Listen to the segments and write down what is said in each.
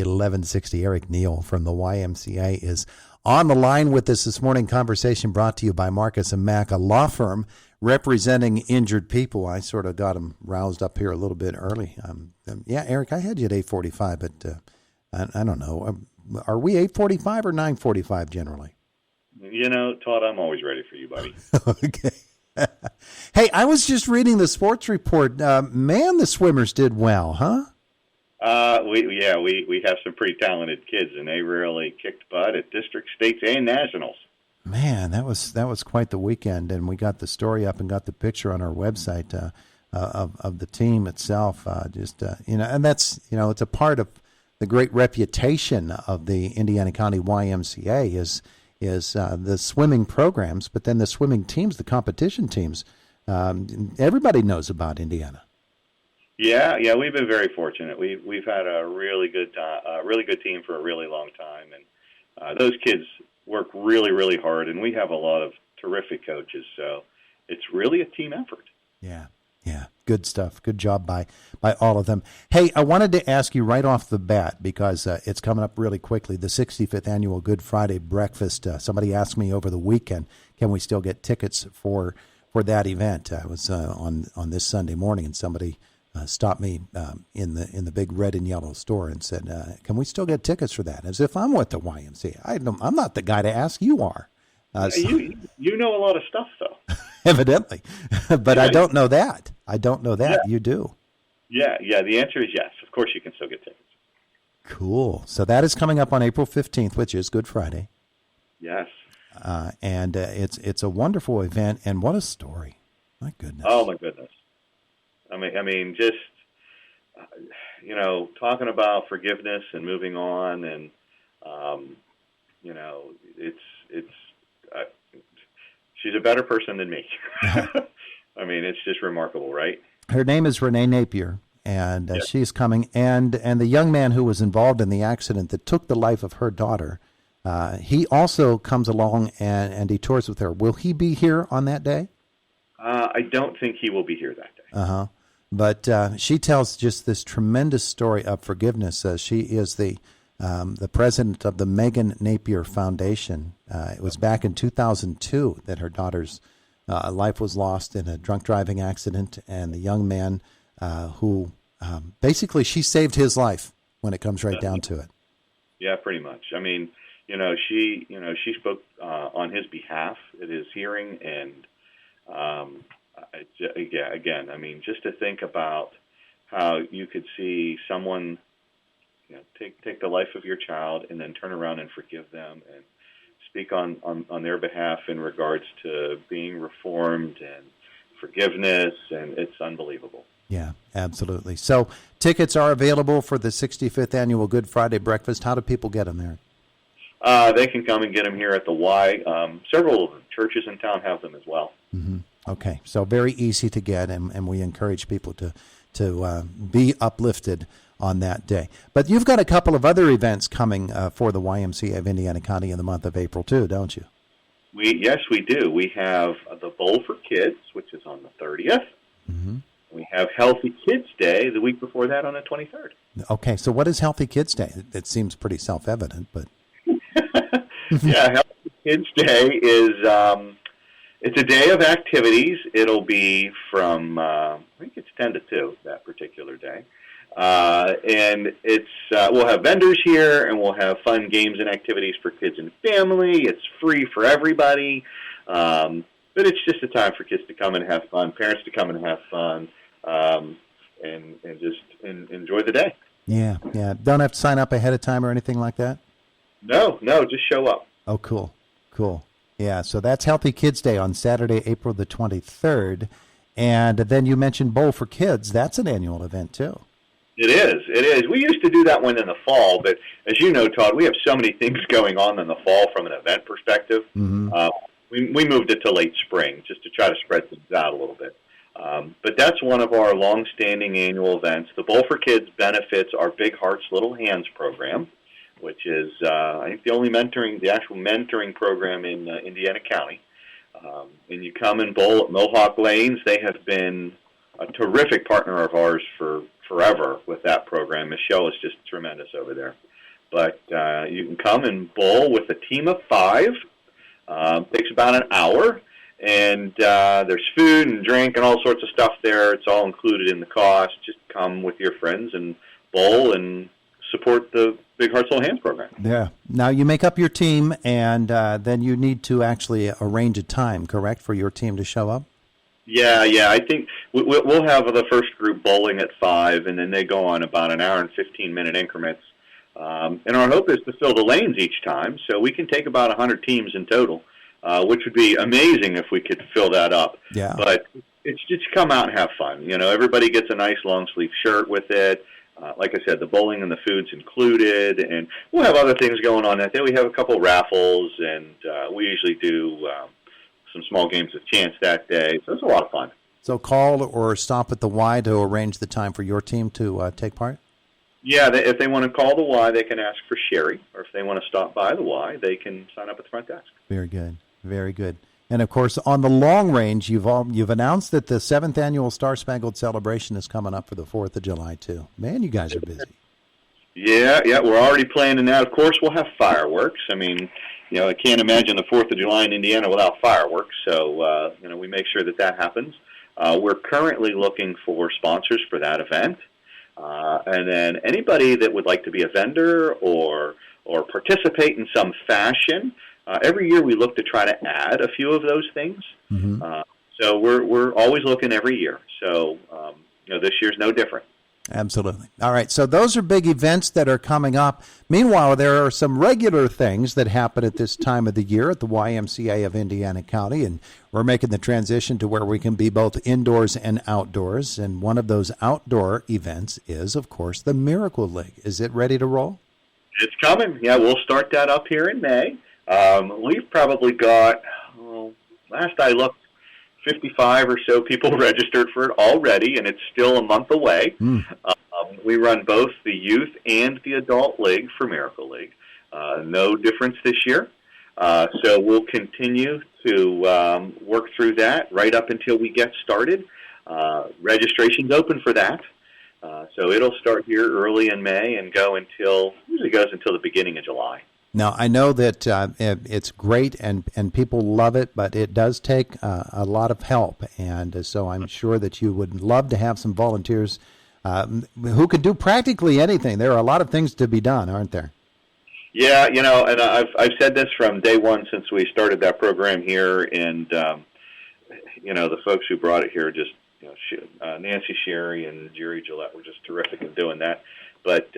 1160. Eric Neal from the YMCA is on the line with us this morning. Conversation brought to you by Marcus & Mack, a law firm representing injured people. I sort of got them roused up here a little bit early. Yeah, Eric, I had you at 8:45, but I don't know. Are we 8:45 or 9:45 generally? You know, Todd, I'm always ready for you, buddy. Okay. Hey, I was just reading the sports report. Man, the swimmers did well, huh? We have some pretty talented kids, and they really kicked butt at district, states, and nationals. Man, that was quite the weekend, and we got the story up and got the picture on our website of the team itself. And that's it's a part of the great reputation of the Indiana County YMCA is the swimming programs, but then the swimming teams, the competition teams. Everybody knows about Indiana. Yeah, we've been very fortunate. We've had a really good team for a really long time, and those kids work really, really hard, and we have a lot of terrific coaches. So it's really a team effort. Yeah, good stuff. Good job by all of them. Hey, I wanted to ask you right off the bat because it's coming up really quickly. The 65th annual Good Friday breakfast. Somebody asked me over the weekend, can we still get tickets for that event? I was on this Sunday morning, and somebody stopped me in the big red and yellow store and said, "Can we still get tickets for that?" As if I'm with the YMCA. I'm not the guy to ask. You are. You know a lot of stuff, though. Evidently, but I don't know that. Yeah. You do. Yeah. The answer is yes. Of course, you can still get tickets. Cool. So that is coming up on April 15th, which is Good Friday. Yes. And it's a wonderful event, and what a story! My goodness. Oh my goodness. I mean, just talking about forgiveness and moving on, and she's a better person than me. I mean, it's just remarkable, right? Her name is Renee Napier, and she's coming. And the young man who was involved in the accident that took the life of her daughter, he also comes along and he tours with her. Will he be here on that day? I don't think he will be here that day. Uh-huh. But she tells just this tremendous story of forgiveness. She is the president of the Megan Napier Foundation. It was back in 2002 that her daughter's life was lost in a drunk driving accident, and the young man who basically she saved his life when it comes right down to it. Yeah, pretty much. I mean, she spoke on his behalf at his hearing, and again, I mean, just to think about how you could see someone take the life of your child and then turn around and forgive them and speak on their behalf in regards to being reformed and forgiveness, and it's unbelievable. Yeah, absolutely. So tickets are available for the 65th annual Good Friday breakfast. How do people get them there? They can come and get them here at the Y. Several churches in town have them as well. Mm-hmm. Okay, so very easy to get, and we encourage people to be uplifted on that day. But you've got a couple of other events coming for the YMCA of Indiana County in the month of April too, don't you? Yes, we do. We have the Bowl for Kids, which is on the 30th. Mm-hmm. We have Healthy Kids Day the week before that on the 23rd. Okay, so what is Healthy Kids Day? It seems pretty self-evident, but... Yeah, Healthy Kids Day is... it's a day of activities. It'll be from, I think it's 10 to 2, that particular day. And it's we'll have vendors here, and we'll have fun games and activities for kids and family. It's free for everybody. But it's just a time for kids to come and have fun, parents to come and have fun, and just enjoy the day. Yeah. Don't have to sign up ahead of time or anything like that? No, just show up. Oh, cool. Yeah, so that's Healthy Kids Day on Saturday, April the 23rd. And then you mentioned Bowl for Kids. That's an annual event, too. It is. We used to do that one in the fall, but as you know, Todd, we have so many things going on in the fall from an event perspective. Mm-hmm. We moved it to late spring just to try to spread things out a little bit. But that's one of our long-standing annual events. The Bowl for Kids benefits our Big Hearts, Little Hands program, which is, I think, the actual mentoring program in Indiana County. And you come and bowl at Mohawk Lanes. They have been a terrific partner of ours for forever with that program. Michelle is just tremendous over there. But you can come and bowl with a team of 5. Takes about an hour, and there's food and drink and all sorts of stuff there. It's all included in the cost. Just come with your friends and bowl and support the Big Hearts Little Hands program. Yeah. Now you make up your team, and then you need to actually arrange a time, correct, for your team to show up? Yeah. I think we'll have the first group bowling at 5, and then they go on about an hour and 15-minute increments. And our hope is to fill the lanes each time, so we can take about 100 teams in total, which would be amazing if we could fill that up. Yeah. But it's just come out and have fun. You know, everybody gets a nice long-sleeve shirt with it. Like I said, the bowling and the food's included, and we'll have other things going on that day. We have a couple raffles, and we usually do some small games of chance that day, so it's a lot of fun. So call or stop at the Y to arrange the time for your team to take part? Yeah, if they want to call the Y, they can ask for Sherry, or if they want to stop by the Y, they can sign up at the front desk. Very good, very good. And, of course, on the long range, you've announced that the 7th Annual Star Spangled Celebration is coming up for the 4th of July, too. Man, you guys are busy. Yeah, we're already planning that. Of course, we'll have fireworks. I mean, you know, I can't imagine the 4th of July in Indiana without fireworks, so, you know, we make sure that happens. We're currently looking for sponsors for that event. And then anybody that would like to be a vendor or participate in some fashion, every year we look to try to add a few of those things. Mm-hmm. So we're always looking every year. So you know, this year's no different. Absolutely. All right. So those are big events that are coming up. Meanwhile, there are some regular things that happen at this time of the year at the YMCA of Indiana County, and we're making the transition to where we can be both indoors and outdoors. And one of those outdoor events is, of course, the Miracle League. Is it ready to roll? It's coming. Yeah, we'll start that up here in May. We've probably got, last I looked, 55 or so people registered for it already, and it's still a month away. We run both the youth and the adult league for Miracle League. No difference this year. So we'll continue to work through that right up until we get started. Registration's open for that. So it'll start here early in May and usually goes until the beginning of July. Now, I know that it's great and people love it, but it does take a lot of help. And so I'm sure that you would love to have some volunteers who could do practically anything. There are a lot of things to be done, aren't there? Yeah, you know, and I've said this from day one since we started that program here. And, you know, the folks who brought it here just, you know, Nancy Sherry and Jerry Gillette were just terrific in doing that. But,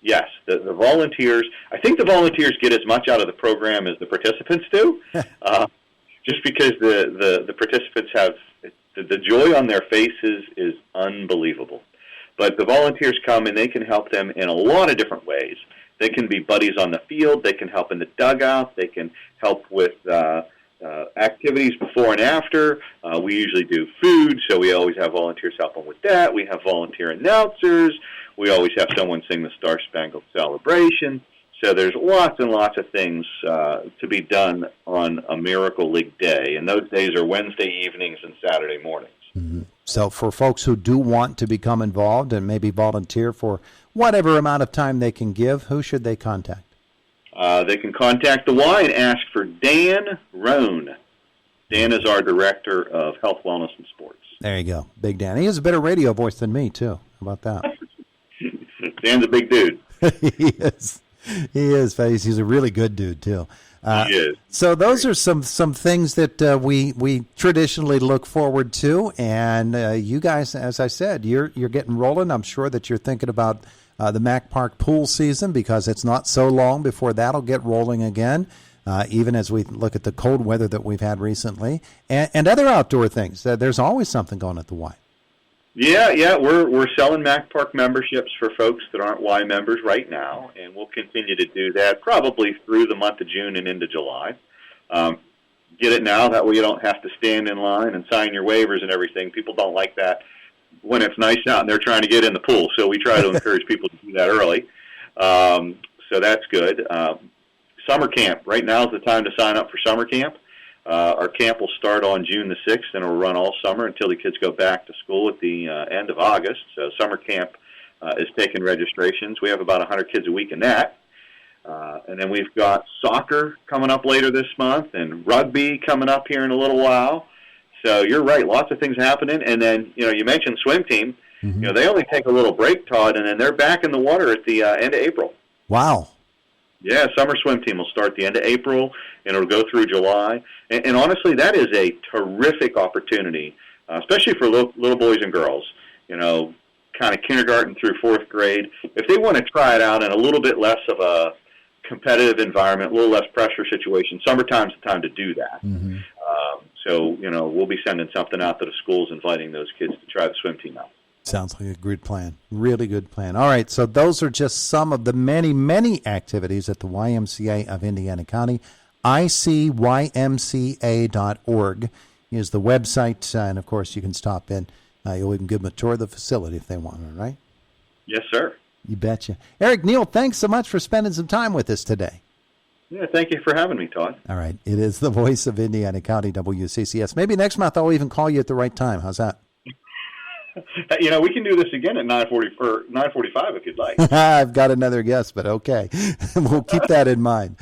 yes, the volunteers, I think the volunteers get as much out of the program as the participants do, just because the participants have, the joy on their faces is unbelievable. But the volunteers come and they can help them in a lot of different ways. They can be buddies on the field. They can help in the dugout. They can help with activities before and after. We usually do food, so we always have volunteers helping with that. We have volunteer announcers. We always have someone sing the Star Spangled Celebration. So there's lots and lots of things to be done on a Miracle League day, and those days are Wednesday evenings and Saturday mornings. Mm-hmm. So for folks who do want to become involved and maybe volunteer for whatever amount of time they can give, who should they contact? They can contact the Y and ask for Dan Roan. Dan is our Director of Health, Wellness, and Sports. There you go. Big Dan. He has a better radio voice than me, too. How about that? Dan's a big dude. He is. He is. He's a really good dude, too. He is. So those are some things that we traditionally look forward to. And you guys, as I said, you're getting rolling. I'm sure that you're thinking about the Mac Park pool season, because it's not so long before that'll get rolling again, even as we look at the cold weather that we've had recently, and other outdoor things. There's always something going at the Y. Yeah, we're selling Mac Park memberships for folks that aren't Y members right now, and we'll continue to do that probably through the month of June and into July. Get it now, that way you don't have to stand in line and sign your waivers and everything. People don't like that when it's nice out and they're trying to get in the pool, so we try to encourage people to do that early. So that's good. Summer camp. Right now is the time to sign up for summer camp. Our camp will start on June the 6th, and it will run all summer until the kids go back to school at the end of August. So summer camp is taking registrations. We have about 100 kids a week in that. And then we've got soccer coming up later this month and rugby coming up here in a little while. So you're right, lots of things happening. And then, you mentioned swim team. Mm-hmm. They only take a little break, Todd, and then they're back in the water at the end of April. Wow. Yeah, summer swim team will start the end of April, and it'll go through July. And honestly, that is a terrific opportunity, especially for little boys and girls, kind of kindergarten through fourth grade. If they want to try it out in a little bit less of a competitive environment, a little less pressure situation, summertime's the time to do that. Mm-hmm. So, we'll be sending something out to the schools inviting those kids to try the swim team out. Sounds like a good plan. Really good plan. All right, so those are just some of the many, many activities at the YMCA of Indiana County. ICYMCA.org is the website, and, of course, you can stop in. You'll even give them a tour of the facility if they want, all right? Yes, sir. You betcha. Eric, Neal, thanks so much for spending some time with us today. Yeah, thank you for having me, Todd. All right, it is the voice of Indiana County, WCCS. Maybe next month I'll even call you at the right time. How's that? We can do this again at 9:45 if you'd like. I've got another guess, but okay. We'll keep that in mind.